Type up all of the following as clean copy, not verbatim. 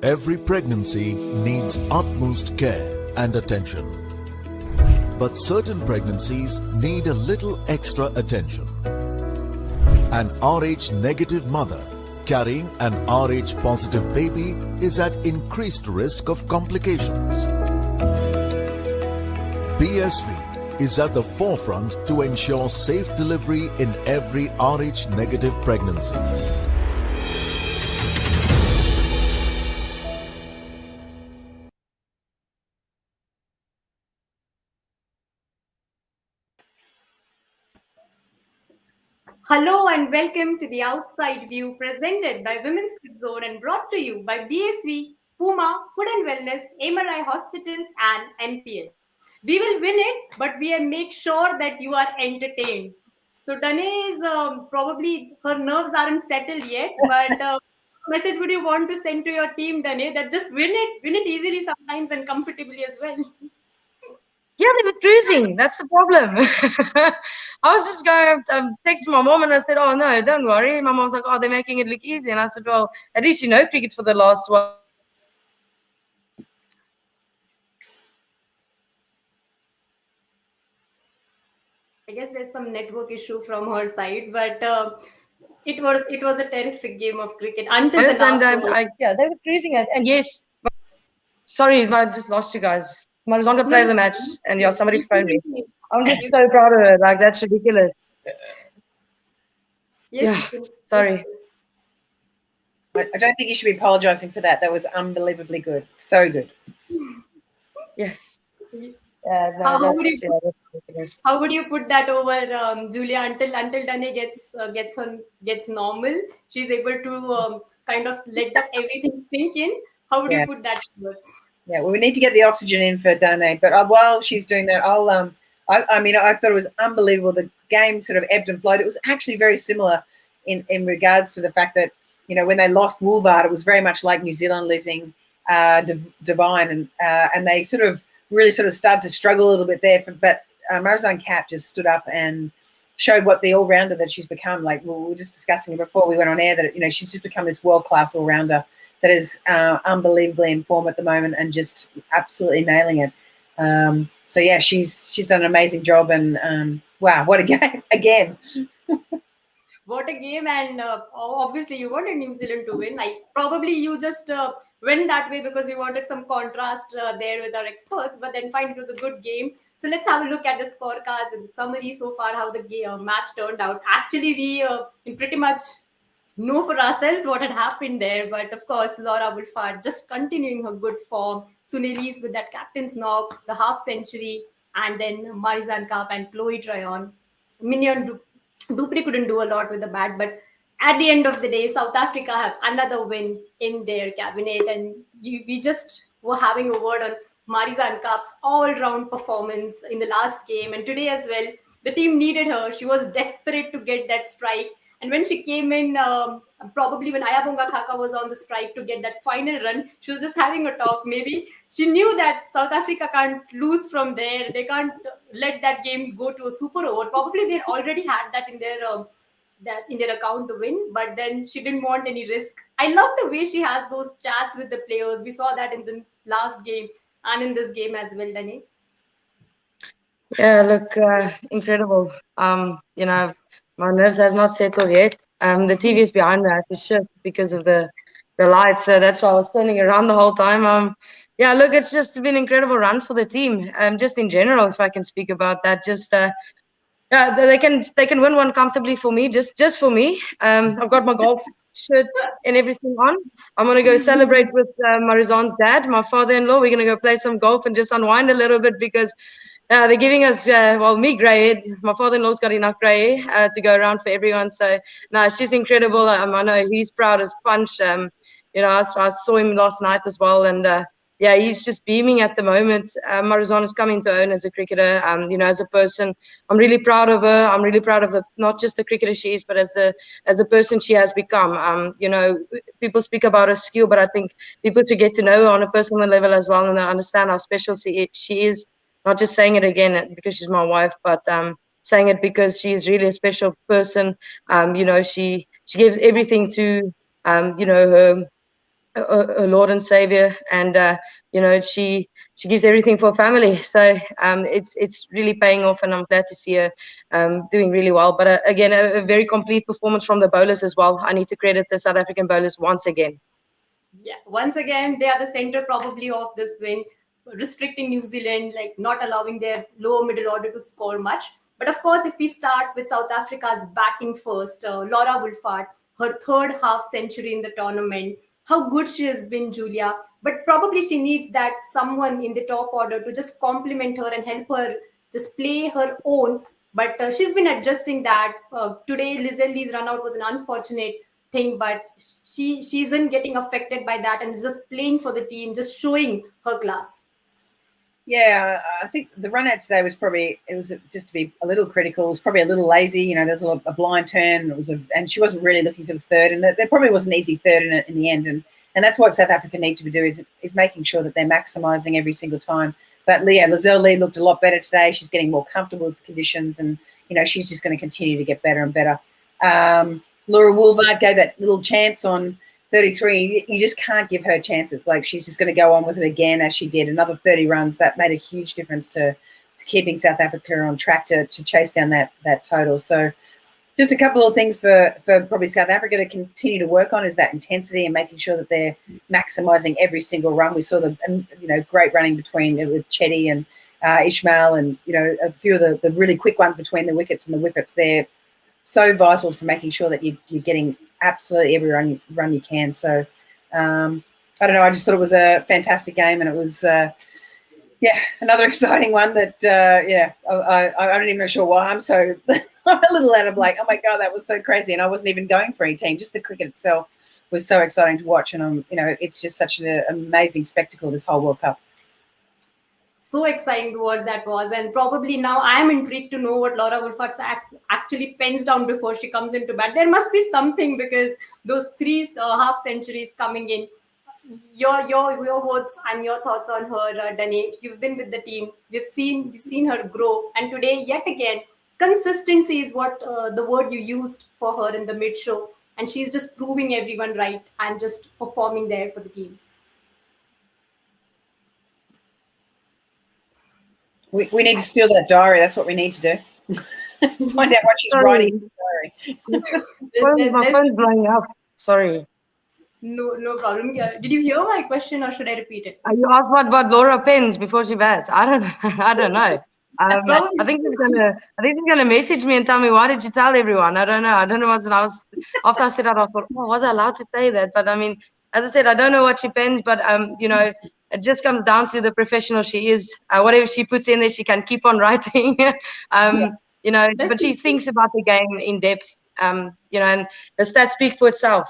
Every pregnancy needs utmost care and attention. But certain pregnancies need a little extra attention. An Rh negative mother carrying an Rh positive baby is at increased risk of complications. BSV is at the forefront to ensure safe delivery in every Rh negative pregnancy. Hello and welcome to the Outside View presented by Women's Food Zone and brought to you by BSV, Puma, Food and Wellness, MRI Hospitals and MPL. We will win it, but we make sure that you are entertained. So Dane is probably, her nerves aren't settled yet, but message would you want to send to your team, Dane, that just win it easily sometimes and comfortably as well. Yeah, they were cruising. That's the problem. I was just going, texting my mom and I said, oh, no, don't worry. My mom's like, oh, they're making it look easy. And I said, well, at least you know cricket for the last one. I guess there's some network issue from her side, but it was a terrific game of cricket until the last over. Yeah, they were cruising it. And yes, sorry, I just lost you guys. Marizonda played the match, and yeah, somebody phoned me. I'm just so proud of her. Like, that's ridiculous. Yes, yeah, sorry. I don't think you should be apologising for that. That was unbelievably good. So good. Yes. How would you put that over, Julia? Until Dane gets normal, she's able to kind of let that everything sink in. How would you put that words? Yeah, well, we need to get the oxygen in for Dane. But while she's doing that, I thought it was unbelievable. The game sort of ebbed and flowed. It was actually very similar in regards to the fact that, you know, when they lost Woolvard, it was very much like New Zealand losing Devine, and they really started to struggle a little bit there. But Marizanne Kapp just stood up and showed what the all-rounder that she's become. Like, we were just discussing it before we went on air, that, you know, she's just become this world-class all-rounder that is unbelievably in form at the moment and just absolutely nailing it. So yeah, she's done an amazing job, and wow, what a game again. What a game, and obviously you wanted New Zealand to win. Probably you just went that way because you wanted some contrast there with our experts, but then fine, it was a good game. So let's have a look at the scorecards and the summary so far, how the match turned out. Actually, we pretty much know for ourselves what had happened there, but of course, Laura Woolford just continuing her good form. Sunelise with that captain's knock, the half century, and then Marizanne Kapp and Chloe Tryon. Minion Dupree couldn't do a lot with the bat, but at the end of the day, South Africa have another win in their cabinet, and we just were having a word on Marizanne Kapp's all-round performance in the last game, and today as well. The team needed her. She was desperate to get that strike. And when she came in, probably when Ayabonga Khaka was on the strike to get that final run, she was just having a talk. Maybe she knew that South Africa can't lose from there. They can't let that game go to a super over. Probably they already had that in their account, the win. But then she didn't want any risk. I love the way she has those chats with the players. We saw that in the last game and in this game as well, Dane. Yeah, look, incredible. You know, my nerves has not settled yet. The TV is behind me. I have to shift because of the lights. So that's why I was turning around the whole time. Yeah, look, it's just been an incredible run for the team. Just in general, if I can speak about that, just yeah, they can win one comfortably for me. Just for me. I've got my golf shirt and everything on. I'm gonna go celebrate with Marizanne's dad, my father-in-law. We're gonna go play some golf and just unwind a little bit because they're giving us, me grey. My father-in-law's got enough grey to go around for everyone. So, no, she's incredible. I know he's proud as punch. You know, I saw him last night as well. And, yeah, he's just beaming at the moment. Marizanne is coming to own as a cricketer, you know, as a person. I'm really proud of her. I'm really proud of not just the cricketer she is, but as the person she has become. You know, people speak about her skill, but I think people should get to know her on a personal level as well and understand how special she is. Not just saying it again because she's my wife, but saying it because she's really a special person. You know, she gives everything to, you know, a Lord and Savior, and she gives everything for family. So it's really paying off, and I'm glad to see her doing really well. But again, a very complete performance from the bowlers as well. I need to credit the South African bowlers once again. Yeah, once again, they are the center probably of this win, restricting New Zealand, like not allowing their lower middle order to score much. But of course, if we start with South Africa's batting first, Laura Wolfart, her third half century in the tournament, how good she has been, Julia. But probably she needs that someone in the top order to just complement her and help her just play her own. But she's been adjusting that. Today, Lizelle Lee's run out was an unfortunate thing, but she isn't getting affected by that and is just playing for the team, just showing her class. Yeah, I think the run out today was just to be a little critical. It was probably a little lazy. There was a blind turn. And she wasn't really looking for the third, and there probably was an easy third in the end. And that's what South Africa need to do is making sure that they're maximising every single time. But Lizelle Lee looked a lot better today. She's getting more comfortable with conditions, and she's just going to continue to get better and better. Laura Wolfart gave that little chance on 33. You just can't give her chances. Like, she's just going to go on with it again, as she did. Another 30 runs. That made a huge difference to keeping South Africa on track to chase down that total. So just a couple of things for probably South Africa to continue to work on is that intensity and making sure that they're maximising every single run. We saw the great running between with Chetty and Ishmael, and a few of the really quick ones between the wickets and the wickets. They're so vital for making sure that you're getting absolutely every run you can. So I don't know. I just thought it was a fantastic game, and it was another exciting one. That I'm not even sure why I'm so I'm a little out of like, oh my god, that was so crazy, and I wasn't even going for any team. Just the cricket itself was so exciting to watch, and it's just such an amazing spectacle, this whole World Cup. So exciting to watch that was, and probably now I am intrigued to know what Laura Wolfart actually pens down before she comes into bat. There must be something, because those three half centuries coming in. Your words and your thoughts on her, Dane. You've been with the team. You've seen her grow, and today yet again, consistency is what the word you used for her in the mid show, and she's just proving everyone right and just performing there for the team. We need to steal that diary. That's what we need to do. Find out what she's writing in the diary. My phone's blowing up. Sorry. No problem. Did you hear my question, or should I repeat it? You asked what about Laura Pens before she bats. I don't know. I think she's gonna message me and tell me, why did you tell everyone? I don't know what's. After I said that, I thought, was I allowed to say that? But I mean, as I said, I don't know what she pens, but it just comes down to the professional she is. Whatever she puts in there, she can keep on writing. But she thinks about the game in depth. And the stats speak for itself.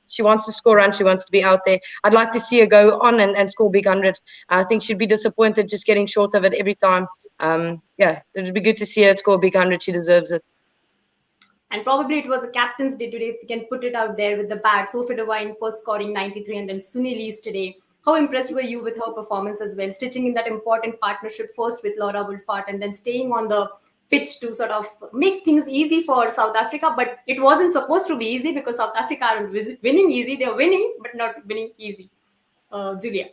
She wants to score runs. She wants to be out there. I'd like to see her go on and score big 100. I think she'd be disappointed just getting short of it every time. It would be good to see her score a big 100. She deserves it. And probably it was a captain's day today, if we can put it out there with the bat. Sophie Devine first scoring 93, and then Sunil Lees today. How impressed were you with her performance as well? Stitching in that important partnership first with Laura Wolfart, and then staying on the pitch to sort of make things easy for South Africa. But it wasn't supposed to be easy, because South Africa aren't winning easy. They're winning, but not winning easy. Julia.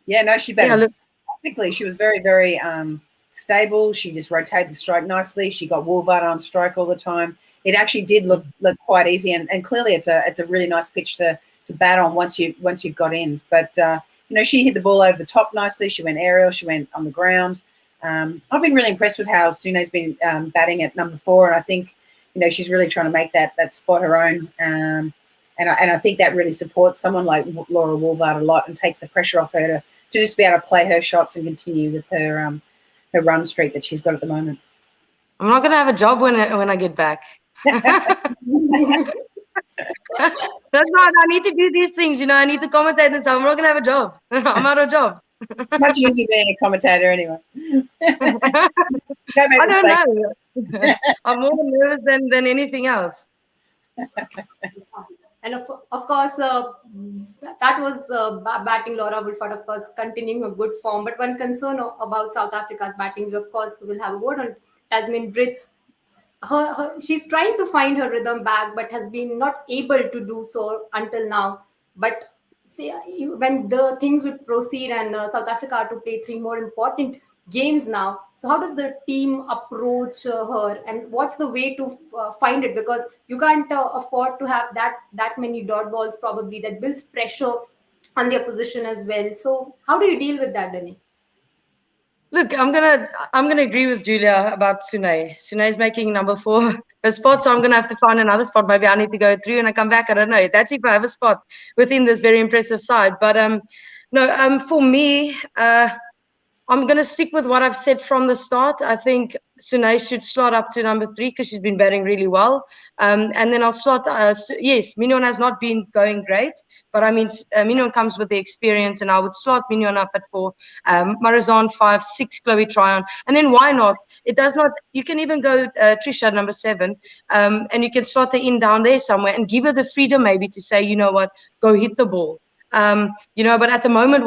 Yeah, no, she batted technically. She was very, very stable. She just rotated the stroke nicely. She got Wolfart on strike all the time. It actually did look quite easy, and clearly it's a really nice pitch to bat on once you've got in. But she hit the ball over the top nicely. She went aerial. She went on the ground. I've been really impressed with how Sune's been batting at number 4, and I think she's really trying to make that spot her own. And I think that really supports someone like Laura Wolfart a lot, and takes the pressure off her to just be able to play her shots and continue with her run streak that she's got at the moment. I'm not going to have a job when I get back. That's not. I need to do these things. I need to commentate and stuff. I'm not going to have a job. I'm out of a job. It's much easier being a commentator anyway. I don't know. I'm more nervous than anything else. And of course, that was batting Laura Wolfart, of course, continuing a good form. But one concern about South Africa's batting, we of course will have a word on Tasmin Brits. She's trying to find her rhythm back, but has been not able to do so until now. But say when the things would proceed and South Africa are to play 3 more important games now, so how does the team approach her, and what's the way to find it? Because you can't afford to have that many dot balls, probably that builds pressure on the opposition as well. So how do you deal with that, Danny? Look, I'm gonna agree with Julia about Sune. Sune's making number 4 a spot, so I'm gonna have to find another spot. Maybe I need to go through and I come back. I don't know. That's if I have a spot within this very impressive side. But no, for me, I'm going to stick with what I've said from the start. I think Sune should slot up to number 3 because she's been batting really well. And then I'll slot, yes, Mignon has not been going great, but I mean, Mignon comes with the experience, and I would slot Mignon up at 4, Marizanne 5, 6, Chloe Tryon. And then why not? It does not, you can even go Trisha at number 7, and you can slot her in down there somewhere and give her the freedom maybe to say, you know what, go hit the ball. But at the moment,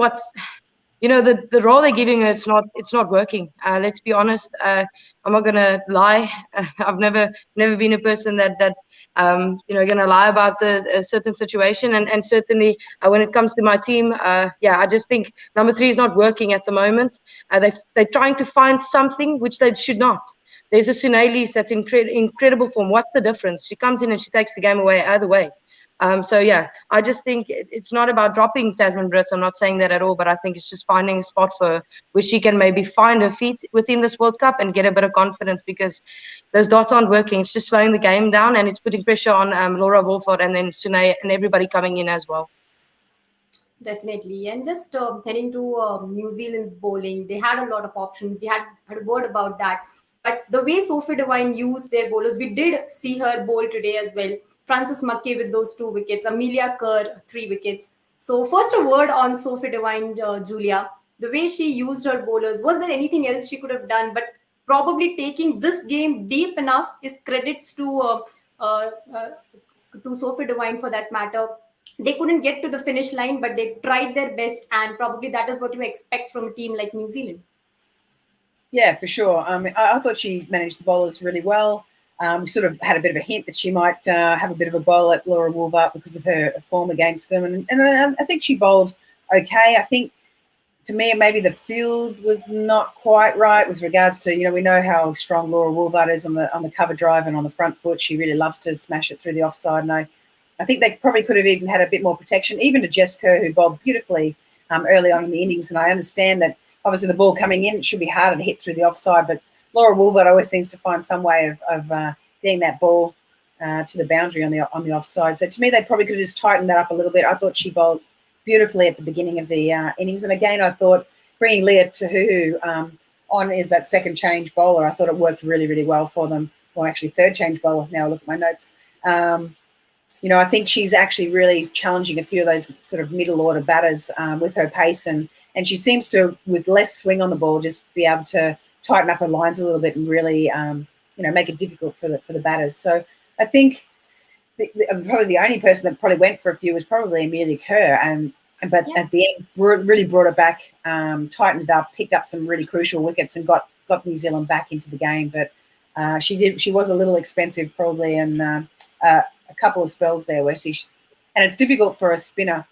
the role they're giving her, it's not working. Let's be honest. I'm not gonna lie. I've never been a person that gonna lie about a certain situation. And certainly when it comes to my team, I just think number 3 is not working at the moment. They're trying to find something which they should not. There's a Sunelise that's in incredible form. What's the difference? She comes in and she takes the game away either way. I just think it's not about dropping Tasman Brits. I'm not saying that at all, but I think it's just finding a spot for her where she can maybe find her feet within this World Cup and get a bit of confidence, because those dots aren't working. It's just slowing the game down, and it's putting pressure on Laura Wolford and then Sune and everybody coming in as well. Definitely. And just heading to New Zealand's bowling, they had a lot of options. We had a word about that. But the way Sophie Devine used their bowlers, we did see her bowl today as well. Frances Mackay with those 2 wickets, Amelia Kerr 3 wickets. So first a word on Sophie Devine, Julia. The way she used her bowlers, was there anything else she could have done? But probably taking this game deep enough is credits to Sophie Devine for that matter. They couldn't get to the finish line, but they tried their best, and probably that is what you expect from a team like New Zealand. Yeah, for sure. I thought she managed the bowlers really well. We sort of had a bit of a hint that she might have a bit of a bowl at Laura Wolford because of her form against them. And I think she bowled okay. I think, to me, maybe the field was not quite right with regards to, we know how strong Laura Wolford is on the cover drive and on the front foot. She really loves to smash it through the offside. And I think they probably could have even had a bit more protection, even to Jess Kerr, who bowled beautifully early on in the innings. And I understand that, obviously, the ball coming in, it should be harder to hit through the offside, but Laura Wolford always seems to find some way of getting that ball to the boundary on the offside. So to me, they probably could have just tightened that up a little bit. I thought she bowled beautifully at the beginning of the innings. And again, I thought bringing Leah Tahuhu on as that second change bowler, I thought it worked really, really well for them. Well, actually, third change bowler. Now I look at my notes. I think she's actually really challenging a few of those sort of middle order batters with her pace, and she seems to, with less swing on the ball, just be able to tighten up her lines a little bit and really, make it difficult for the batters. So I think probably the only person that probably went for a few was probably Amelia Kerr, but at the end really brought it back, tightened it up, picked up some really crucial wickets, and got New Zealand back into the game. But she was a little expensive probably, and a couple of spells there where and it's difficult for a spinner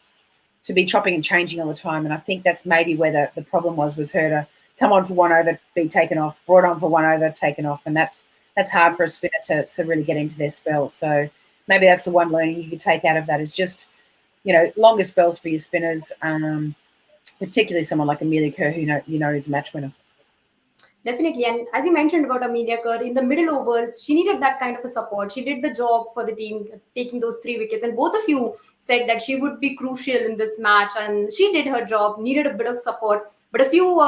to be chopping and changing all the time. And I think that's maybe where the problem was her to come on for 1 over, be taken off, brought on for 1 over, taken off. And that's hard for a spinner to really get into their spell. So maybe that's the one learning you could take out of that, is just, longer spells for your spinners, particularly someone like Amelia Kerr, who is a match winner. Definitely. And as you mentioned about Amelia Kerr, in the middle overs, she needed that kind of a support. She did the job for the team, taking those 3 wickets. And both of you said that she would be crucial in this match. And she did her job, needed a bit of support. But a few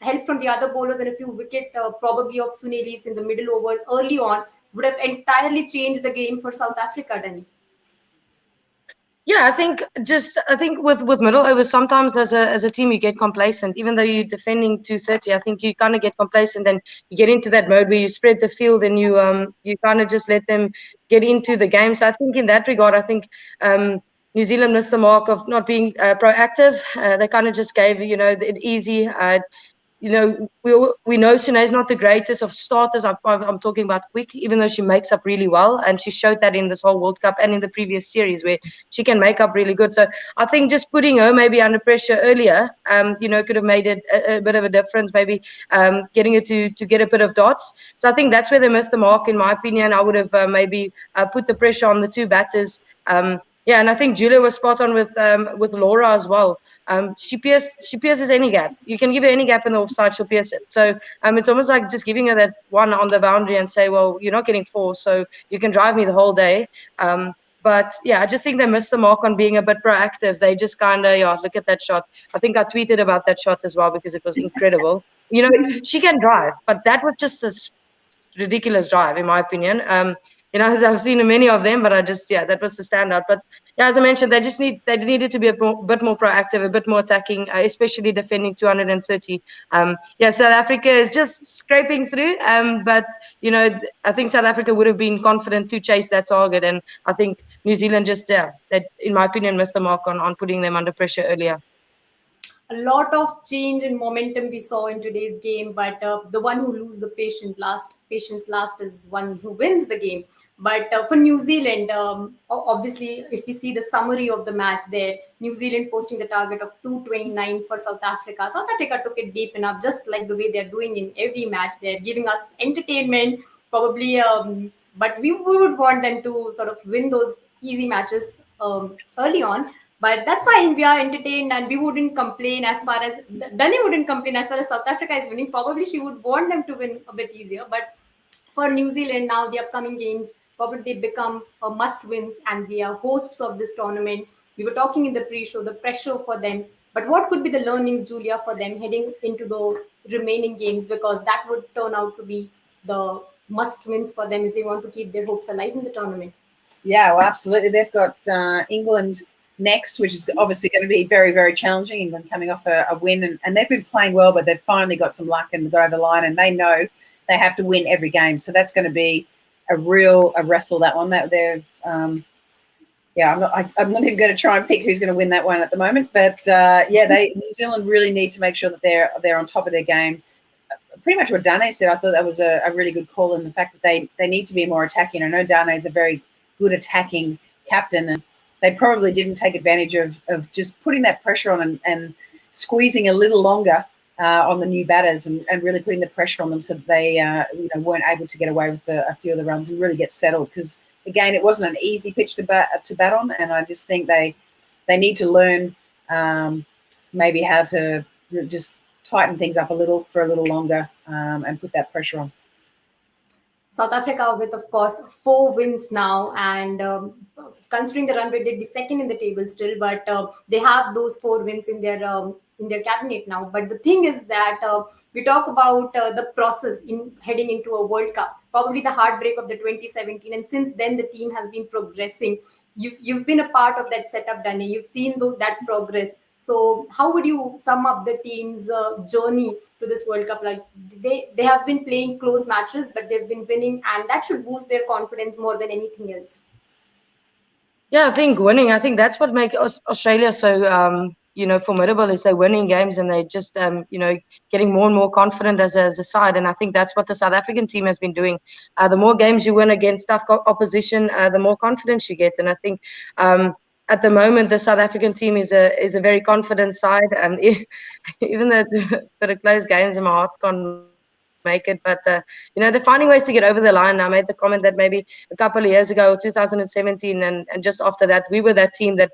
help from the other bowlers and a few wicket probably of Sunelise in the middle overs early on would have entirely changed the game for South Africa, Danny. Yeah, I think with middle overs, sometimes as a team you get complacent. Even though you're defending 230, I think you kind of get complacent and you get into that mode where you spread the field and you kind of just let them get into the game. So I think in that regard, I think New Zealand missed the mark of not being proactive. They kind of just gave it easy. you know, we know Sune's not the greatest of starters. I'm talking about quick, even though she makes up really well, and she showed that in this whole World Cup and in the previous series where she can make up really good. So I think just putting her maybe under pressure earlier, you know, could have made it a bit of a difference. Maybe getting her to get a bit of dots. So I think that's where they missed the mark, in my opinion. I would have maybe put the pressure on the two batters. Yeah, and I think Julia was spot on with Laura as well. She pierces any gap. You can give her any gap in the offside, she'll pierce it. So it's almost like just giving her that one on the boundary and say, well, you're not getting four, so you can drive me the whole day. But yeah, I just think they missed the mark on being a bit proactive. They just kind of, look at that shot. I think I tweeted about that shot as well because it was incredible. You know, she can drive, but that was just a ridiculous drive, in my opinion. You know, I've seen many of them, but that was the standout. But yeah, as I mentioned, they needed to be a bit more proactive, a bit more attacking, especially defending 230. Yeah, South Africa is just scraping through. But you know, I think South Africa would have been confident to chase that target, and I think New Zealand that, in my opinion, missed the mark on putting them under pressure earlier. A lot of change and momentum we saw in today's game, but the one who loses the patience last is one who wins the game. But for New Zealand, obviously, if we see the summary of the match there, New Zealand posting the target of 229 for South Africa. South Africa took it deep enough, just like the way they're doing in every match. They're giving us entertainment, probably, but we would want them to sort of win those easy matches early on. But that's fine. We are entertained, and we wouldn't complain as far as Dani wouldn't complain as far as South Africa is winning. Probably she would want them to win a bit easier. But for New Zealand now, the upcoming games probably they become a must-wins, and we are hosts of this tournament. We were talking in the pre-show the pressure for them. But what could be the learnings, Julia, for them heading into the remaining games? Because that would turn out to be the must-wins for them if they want to keep their hopes alive in the tournament. Yeah, well, absolutely. They've got England next, which is obviously going to be very, very challenging. England coming off a win, and they've been playing well, but they've finally got some luck and got over the line, and they know they have to win every game. So that's going to be a wrestle, that one. That they've, I'm not even going to try and pick who's going to win that one at the moment. But New Zealand really need to make sure that they're on top of their game. Pretty much what Dane said, I thought that was a really good call, in the fact that they need to be more attacking. I know Dane is a very good attacking captain, and they probably didn't take advantage of just putting that pressure on and squeezing a little longer on the new batters and really putting the pressure on them, so that they weren't able to get away with a few of the runs and really get settled. Because again, it wasn't an easy pitch to bat on, and I just think they need to learn maybe how to just tighten things up a little for a little longer and put that pressure on. South Africa with, of course, 4 wins now, and considering the run rate, they'd be second in the table still, but they have those 4 wins in their cabinet now. But the thing is that we talk about the process in heading into a World Cup, probably the heartbreak of the 2017, and since then the team has been progressing. You've been a part of that setup, Dani. You've seen that progress. So how would you sum up the team's journey to this World Cup? Like they have been playing close matches, but they've been winning, and that should boost their confidence more than anything else. Yeah, I think winning. I think that's what makes Australia so formidable, is they're winning games and they just getting more and more confident as a side. And I think that's what the South African team has been doing. The more games you win against tough opposition, the more confidence you get. And I think at the moment the South African team is a very confident side. Even though for the close games and my heart can't make it, but they're finding ways to get over the line. I made the comment that maybe a couple of years ago, 2017, and just after that, we were that team that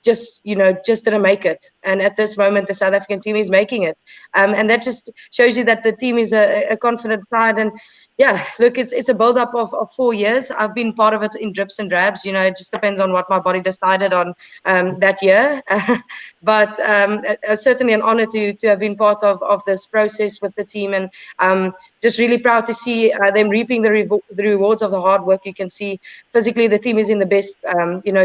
just didn't make it. And at this moment, the South African team is making it. And that just shows you that the team is a confident side. And yeah, look, it's a build-up of 4 years. I've been part of it in drips and drabs. It just depends on what my body decided on that year. But certainly an honor to have been part of this process with the team, and just really proud to see them reaping the rewards of the hard work. You can see physically the team is in the best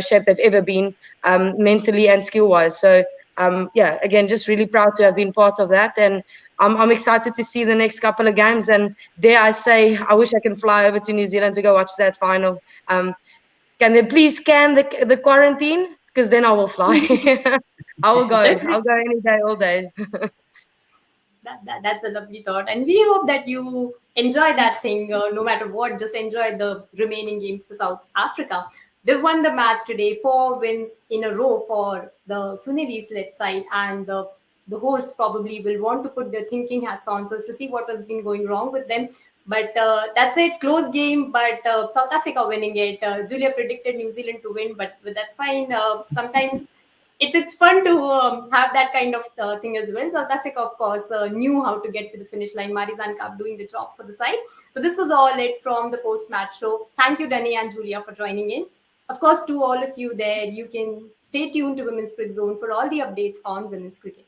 shape they've ever been, mentally and skill-wise. So again, just really proud to have been part of that, and I'm excited to see the next couple of games. And dare I say, I wish I can fly over to New Zealand to go watch that final. Can they please scan the quarantine? Because then I will fly. I will go. I'll go any day, all day. That's a lovely thought, and we hope that you enjoy that thing no matter what. Just enjoy the remaining games for South Africa. They've won the match today, 4 wins in a row for the Sunili's led side, and the hosts probably will want to put their thinking hats on so as to see what has been going wrong with them. But that's it, close game. But South Africa winning it. Julia predicted New Zealand to win, but that's fine. Sometimes it's fun to have that kind of thing as well. South Africa, of course, knew how to get to the finish line. Marizan Cup doing the job for the side. So this was all it from the post-match show. Thank you, Danny and Julia, for joining in. Of course, to all of you there, you can stay tuned to Women's Cricket Zone for all the updates on women's cricket.